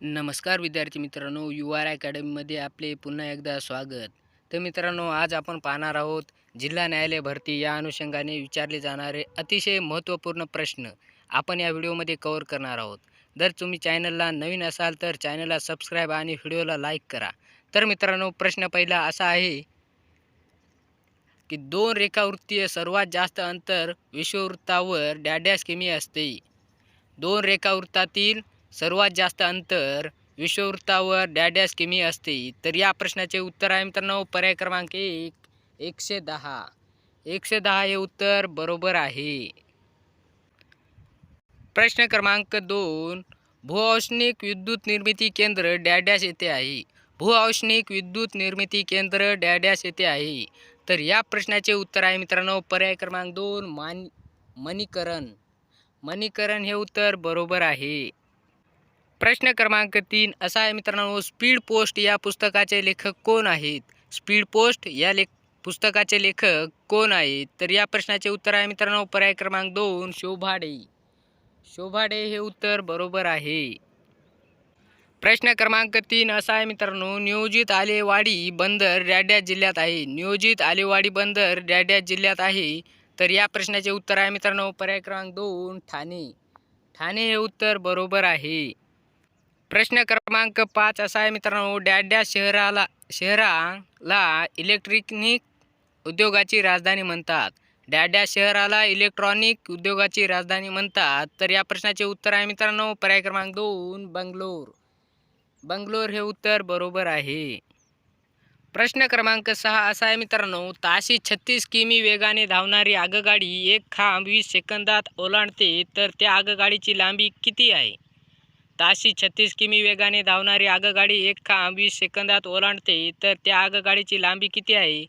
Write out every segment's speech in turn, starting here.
नमस्कार विद्यार्थी मित्रांनो, UR अकॅडमीमध्ये आपले पुन्हा एकदा स्वागत. तर मित्रांनो, आज आपण पाहणार आहोत जिल्हा न्यायालय भरती या अनुषंगाने विचारले जाणारे अतिशय महत्त्वपूर्ण प्रश्न आपण या व्हिडिओमध्ये कव्हर करणार आहोत. जर तुम्ही चॅनलला नवीन असाल तर चॅनलला सबस्क्राईब आणि व्हिडिओला लाईक करा. तर मित्रांनो, प्रश्न पहिला असा आहे की दोन रेखावृत्तीय सर्वात जास्त अंतर विषुववृत्तावर डॅश किमी असते. दोन रेखावृत्तातील सर्वात जास्त अंतर विषुववृत्तावर डॅश किमी असते. तर या प्रश्नाचे उत्तर आहे मित्रांनो पर्याय क्रमांक 1 110. 110 हे उत्तर बरोबर आहे. प्रश्न क्रमांक 2 भूऔष्णिक विद्युत निर्मिती केंद्र डॅश येथे आहे. भूऔष्णिक विद्युत निर्मिती केंद्र डॅश येथे आहे. तर या प्रश्नाचे उत्तर आहे मित्रांनो पर्याय क्रमांक 2 मणीकरण. मणीकरण हे उत्तर बरोबर आहे. प्रश्न क्रमांक 3 असा आहे मित्रांनो स्पीड पोस्ट या पुस्तकाचे लेखक कोण आहेत. स्पीड पोस्ट या पुस्तकाचे लेखक कोण आहेत. तर या प्रश्नाचे उत्तर आहे मित्रांनो पर्याय क्रमांक 2 शोभाडे. शोभाडे हे उत्तर बरोबर आहे. प्रश्न क्रमांक 3 असा आहे मित्रांनो नियोजित आलेवाडी बंदर डॅश जिल्ह्यात आहे. नियोजित आलेवाडी बंदर डॅश जिल्ह्यात आहे. तर या प्रश्नाचे उत्तर आहे मित्रांनो पर्याय क्रमांक 2 ठाणे. ठाणे हे उत्तर बरोबर आहे. प्रश्न क्रमांक 5 असा आहे मित्रांनो डॅश शहराला इलेक्ट्रॉनिक उद्योगाची राजधानी म्हणतात. डॅश शहराला इलेक्ट्रॉनिक उद्योगाची राजधानी म्हणतात. तर या प्रश्नाचे उत्तर आहे मित्रांनो पर्याय क्रमांक 2 बंगलोर. बंगलोर हे उत्तर बरोबर आहे. प्रश्न क्रमांक 6 असा आहे मित्रांनो ताशी 36 किमी वेगाने धावणारी आगगाडी एक खांब 20 सेकंदात ओलांडते. तर त्या आगगाडीची लांबी किती आहे. ताशी 36 किमी वेगाने धावणारी आगगाडी एक खांब 20 सेकंदात ओलांडते. तर त्या आगगाडीची लांबी किती आहे.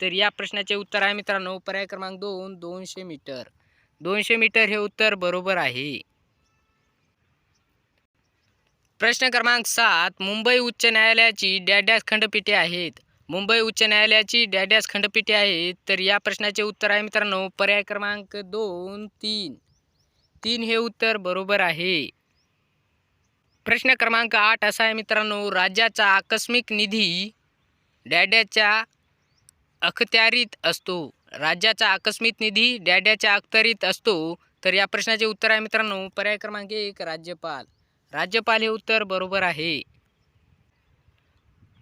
तर या प्रश्नाचे उत्तर आहे मित्रांनो पर्याय क्रमांक 2 200 मीटर. 200 मीटर हे उत्तर बरोबर आहे. प्रश्न क्रमांक 7 मुंबई उच्च न्यायालयाची डॅश खंडपीठे आहेत. मुंबई उच्च न्यायालयाची डॅश खंडपीठे आहेत. तर या प्रश्नाचे उत्तर आहे मित्रांनो पर्याय क्रमांक 2 3. 3 हे उत्तर बरोबर आहे. प्रश्न क्रमांक 8 असा आहे मित्रांनो राज्याचा आकस्मिक निधी डॅशच्या अखत्यारीत असतो. राज्याचा आकस्मिक निधी डॅशच्या अखत्यारीत असतो. तर या प्रश्नाचे उत्तर आहे मित्रांनो पर्याय क्रमांक 1 राज्यपाल. राज्यपाल हे उत्तर बरोबर आहे.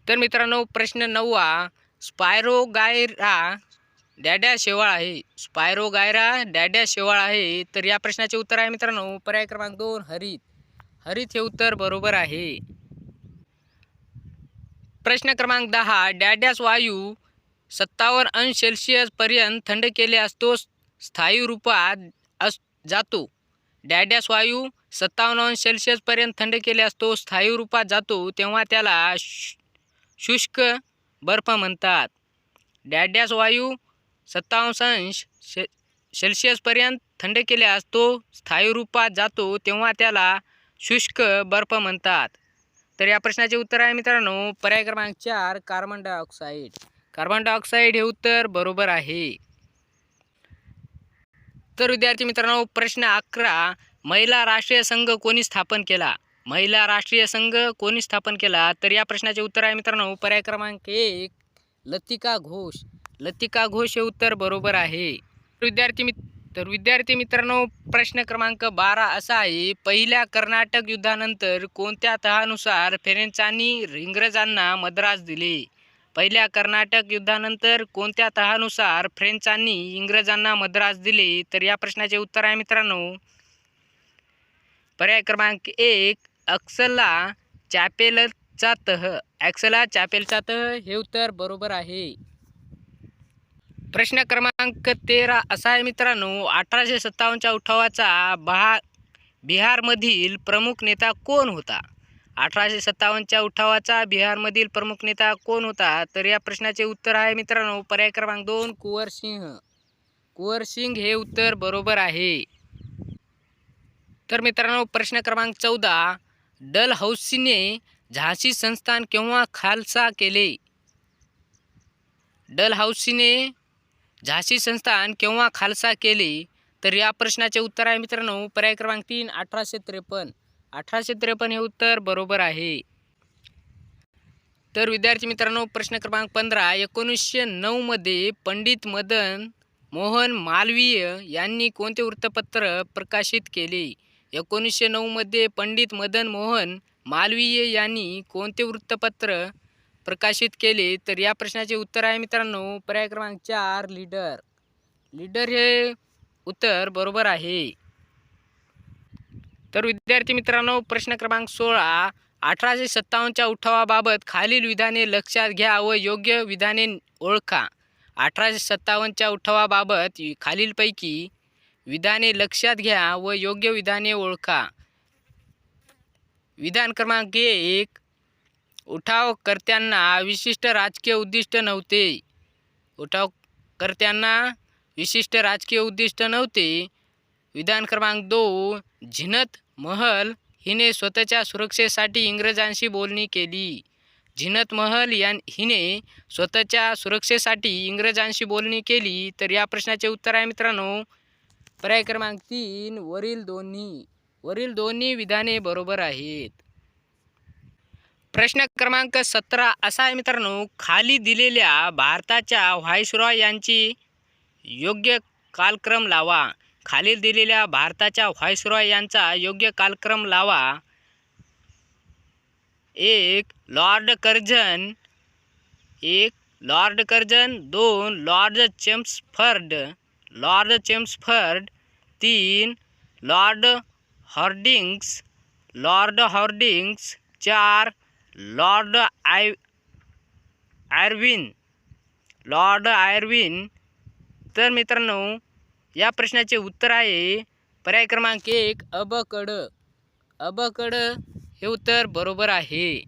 तर मित्रांनो प्रश्न 9 स्पायरोगायरा डॅश शेवाळ आहे. स्पायरोगायरा डॅश शेवाळ आहे. तर या प्रश्नाचे उत्तर आहे मित्रांनो पर्याय क्रमांक 2 हरित. हरित हे उत्तर बरोबर आहे. प्रश्न क्रमांक 10 डॅश वायू 57 अंश सेल्सिअस पर्यंत थंड केले असतो स्थायी रूपात जातो. डॅश वायू 57 अंश सेल्सिअस पर्यंत थंड केले असतो स्थायी रूपात जातो तेव्हा त्याला शुष्क बर्फ म्हणतात. डॅश वायू 57 अंश सेल्सिअस पर्यंत थंड केले असतो स्थायी रूपात जातो तेव्हा त्याला शुष्क बर्फ म्हणतात. तर या प्रश्नाचे उत्तर आहे मित्रांनो पर्याय क्रमांक 4 कार्बन डायऑक्साईड. कार्बन डायऑक्साईड हे उत्तर बरोबर आहे. तर विद्यार्थी मित्रांनो प्रश्न 11 महिला राष्ट्रीय संघ कोणी स्थापन केला. महिला राष्ट्रीय संघ कोणी स्थापन केला. तर या प्रश्नाचे उत्तर आहे मित्रांनो पर्याय क्रमांक 1 लतिका घोष. लतिका घोष हे उत्तर बरोबर आहे. विद्यार्थी मित्रांनो प्रश्न क्रमांक 12 असा आहे पहिल्या कर्नाटक युद्धानंतर कोणत्या तहानुसार फ्रेंचांनी इंग्रजांना मद्रास दिले. पहिल्या कर्नाटक युद्धानंतर कोणत्या तहानुसार फ्रेंचांनी इंग्रजांना मद्रास दिले. तर या प्रश्नाचे उत्तर आहे मित्रांनो पर्याय क्रमांक 1 अक्सला चॅपेलचा तह. ॲक्सला चॅपेलचा तह हे उत्तर बरोबर आहे. प्रश्न क्रमांक 13 असा आहे मित्रांनो 1857च्या उठावाचा बिहारमधील प्रमुख नेता कोण होता. 1857च्या उठावाचा बिहारमधील प्रमुख नेता कोण होता. तर या प्रश्नाचे उत्तर आहे मित्रांनो पर्याय क्रमांक 2 कुंवर सिंह. कुंवर सिंग हे उत्तर बरोबर आहे. तर मित्रांनो प्रश्न क्रमांक 14 डलहौसीने झाशी संस्थान केव्हा खालसा केले. डलहौसीने झाशी संस्थान केव्हा खालसा केले. तर या प्रश्नाचे उत्तर आहे मित्रांनो पर्याय क्रमांक 3 1853. 1853 हे उत्तर बरोबर आहे. तर विद्यार्थी मित्रांनो, प्रश्न क्रमांक 15, 1909 मध्ये पंडित मदन मोहन मालवीय यांनी कोणते वृत्तपत्र प्रकाशित केले? 1909 मध्ये पंडित मदन मोहन मालवीय यांनी कोणते वृत्तपत्र प्रकाशित केले? तर या प्रश्नाचे उत्तर आहे मित्रांनो पर्याय क्रमांक 4 लीडर. लीडर हे उत्तर बरोबर आहे. तर विद्यार्थी मित्रांनो, प्रश्न क्रमांक 16, 1857च्या उठावाबाबत खालील विधाने लक्षात घ्या व योग्य विधाने ओळखा. 1857च्या उठावाबाबत खालीलपैकी विधाने लक्षात घ्या व योग्य विधाने ओळखा. विधान क्रमांक 1, उठावकर्त्यांना विशिष्ट राजकीय उद्दिष्ट नव्हते. उठावकर्त्यांना विशिष्ट राजकीय उद्दिष्ट नव्हते. विधान क्रमांक 2, झीनत महल हिने स्वतःच्या सुरक्षेसाठी इंग्रजांशी बोलणी केली. झीनत महल हिने स्वतःच्या सुरक्षेसाठी इंग्रजांशी बोलणी केली. तर या प्रश्नाचे उत्तर आहे मित्रांनो पर्याय क्रमांक 3 वरील दोन्ही विधाने बरोबर आहेत. प्रश्न क्रमांक 17 असा आहे मित्रांनो, खाली दिलेल्या भारताच्या व्हाईसरॉय यांची योग्य कालक्रम लावा. खालील दिलेल्या भारताच्या व्हाईसरॉय यांचा योग्य कालक्रम लावा. 1 Lord Curzon, 2 Lord Chelmsford, 3 Lord Hardinge, 4 Lord Irwin. तर मित्रांनो या प्रश्नाचे उत्तर आहे पर्याय क्रमांक 1 अबकड हे उत्तर बरोबर आहे.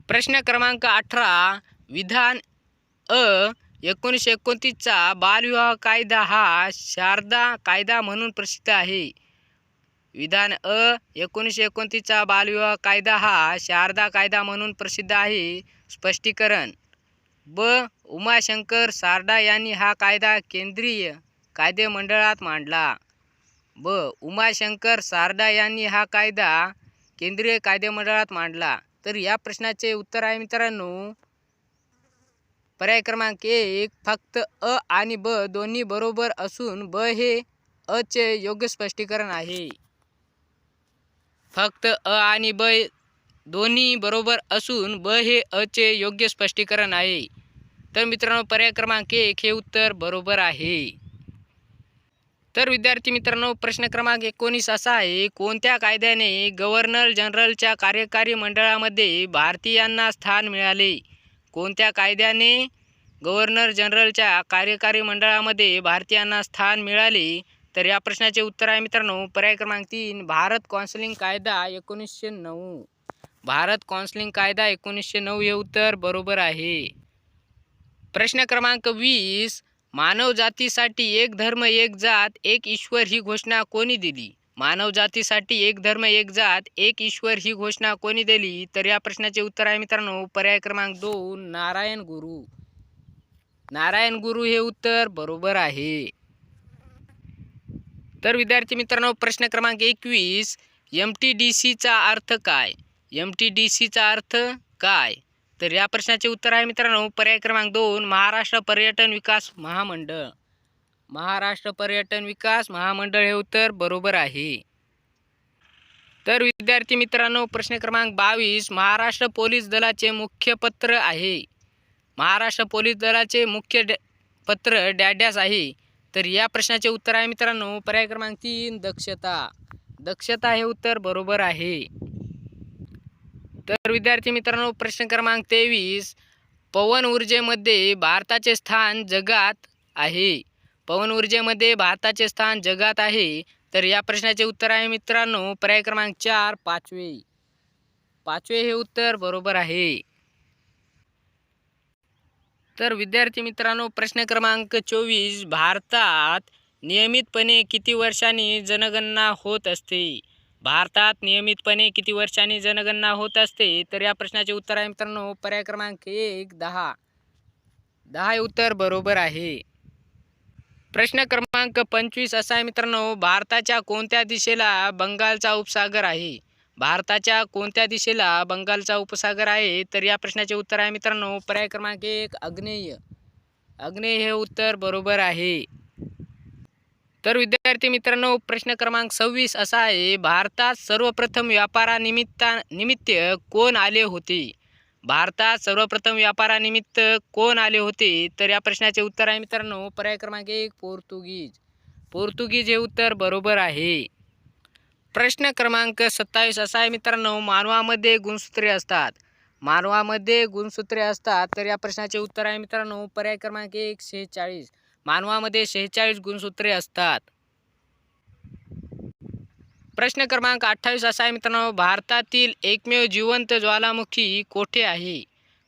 प्रश्न क्रमांक 18, विधान 1929चा बालविवाह कायदा हा शारदा कायदा म्हणून प्रसिद्ध आहे. विधान 1929चा बालविवाह कायदा हा शारदा कायदा म्हणून प्रसिद्ध आहे. स्पष्टीकरण. उमाशंकर सारडा यांनी हा कायदा केंद्रीय कायदेमंडळात मांडला. उमाशंकर सारडा यांनी हा कायदा केंद्रीय कायदेमंडळात मांडला. तर या प्रश्नाचे उत्तर आहे मित्रांनो पर्याय क्रमांक 1 फक्त अ आणि ब दोन्ही बरोबर असून ब हे अ चे योग्य स्पष्टीकरण आहे. फक्त अ आणि ब दोन्ही बरोबर असून ब हे अ चे योग्य स्पष्टीकरण आहे. तर मित्रांनो पर्याय क्रमांक 1 हे उत्तर बरोबर आहे. तर विद्यार्थी मित्रांनो प्रश्न क्रमांक 19 असा आहे, कोणत्या कायद्याने गव्हर्नर जनरलच्या कार्यकारी मंडळामध्ये भारतीयांना स्थान मिळाले? कोणत्या कायद्याने गव्हर्नर जनरलच्या कार्यकारी मंडळामध्ये भारतीयांना स्थान मिळाले? तर या प्रश्नाचे उत्तर आहे मित्रांनो पर्याय क्रमांक 3 भारत काउन्सिलिंग कायदा 1909. भारत काउन्सिलिंग कायदा 1909 हे उत्तर बरोबर आहे. प्रश्न क्रमांक 20, मानव जातीसाठी एक धर्म एक जात एक ईश्वर ही घोषणा कोणी दिली? मानव जातीसाठी एक धर्म एक जात एक ईश्वर ही घोषणा कोणी दिली? तर या प्रश्नाचे उत्तर आहे मित्रांनो पर्याय क्रमांक 2 नारायण गुरु हे उत्तर बरोबर आहे. तर विद्यार्थी मित्रांनो प्रश्न क्रमांक 21, MTDCचा अर्थ काय? MTDCचा अर्थ काय? तर या प्रश्नाचे उत्तर आहे मित्रांनो पर्याय क्रमांक 2 महाराष्ट्र पर्यटन विकास महामंडळ. महाराष्ट्र पर्यटन विकास महामंडळ हे उत्तर बरोबर आहे. तर विद्यार्थी मित्रांनो प्रश्न क्रमांक 22, महाराष्ट्र पोलीस दलाचे मुख्य पत्र आहे. महाराष्ट्र पोलीस दलाचे मुख्य पत्र डॅश आहे. तर या प्रश्नाचे उत्तर आहे मित्रांनो पर्याय क्रमांक 3 दक्षता हे उत्तर बरोबर आहे. तर विद्यार्थी मित्रांनो प्रश्न क्रमांक 23, पवन ऊर्जेमध्ये भारताचे स्थान जगात आहे. पवन ऊर्जेमध्ये भारताचे स्थान जगात आहे. तर या प्रश्नाचे उत्तर आहे मित्रांनो पर्याय क्रमांक 4 पाचवे हे उत्तर बरोबर आहे. तर विद्यार्थी मित्रांनो प्रश्न क्रमांक 24, भारतात नियमितपणे किती वर्षांनी जनगणना होत असते? भारतात नियमितपणे किती वर्षांनी जनगणना होत असते? तर या प्रश्नाचे उत्तर आहे मित्रांनो पर्याय क्रमांक 1 10 हे उत्तर बरोबर आहे. प्रश्न क्रमांक 25 असा आहे मित्रांनो, भारताच्या कोणत्या दिशेला बंगालचा उपसागर आहे? भारताच्या कोणत्या दिशेला बंगालचा उपसागर आहे? तर या प्रश्नाचे उत्तर आहे मित्रांनो पर्याय क्रमांक 1 आग्नेय. आग्नेय हे उत्तर बरोबर आहे. तर विद्यार्थी मित्रांनो प्रश्न क्रमांक 26 असा आहे, भारतात सर्वप्रथम निमित्त कोण आले होते? भारतात सर्वप्रथम व्यापारानिमित्त कोण आले होते? तर या प्रश्नाचे उत्तर आहे मित्रांनो पर्याय क्रमांक 1 पोर्तुगीज. पोर्तुगीज हे उत्तर बरोबर आहे. प्रश्न क्रमांक 27 असा आहे मित्रांनो, मानवामध्ये गुणसूत्रे असतात. मानवामध्ये गुणसूत्रे असतात. तर या प्रश्नाचे उत्तर आहे मित्रांनो पर्याय क्रमांक 1 46. मानवामध्ये 46 गुणसूत्रे असतात. प्रश्न क्रमांक 28 असा आहे मित्रांनो, भारतातील एकमेव जिवंत ज्वालामुखी कोठे आहे?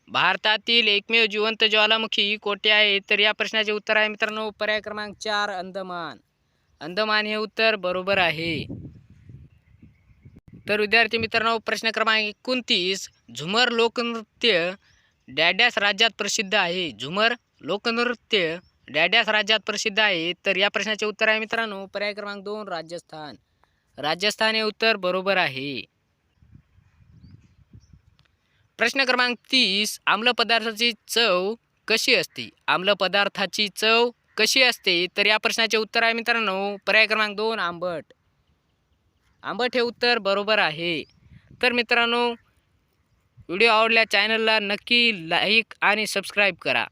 भारतातील एकमेव जिवंत ज्वालामुखी कोठे आहे? तर या प्रश्नाचे उत्तर आहे मित्रांनो पर्याय क्रमांक 4 अंदमान. अंदमान हे उत्तर बरोबर आहे. तर विद्यार्थी मित्रांनो प्रश्न क्रमांक 29, झुमर लोकनृत्य डॅडॅस राज्यात प्रसिद्ध आहे? झुमर लोकनृत्य डॅडॅस राज्यात प्रसिद्ध आहे? तर या प्रश्नाचे उत्तर आहे मित्रांनो पर्याय क्रमांक 2 राजस्थान. राजस्थान हे उत्तर बरोबर आहे. प्रश्न क्रमांक 30, आम्ल पदार्थाची चव कशी असते? आम्ल पदार्थाची चव कशी असते? तर या प्रश्नाचे उत्तर आहे मित्रांनो पर्याय क्रमांक 2 आंबट. आंबट हे उत्तर बरोबर आहे. तर मित्रांनो व्हिडिओ आवडल्या चॅनलला नक्की लाईक आणि सबस्क्राईब करा.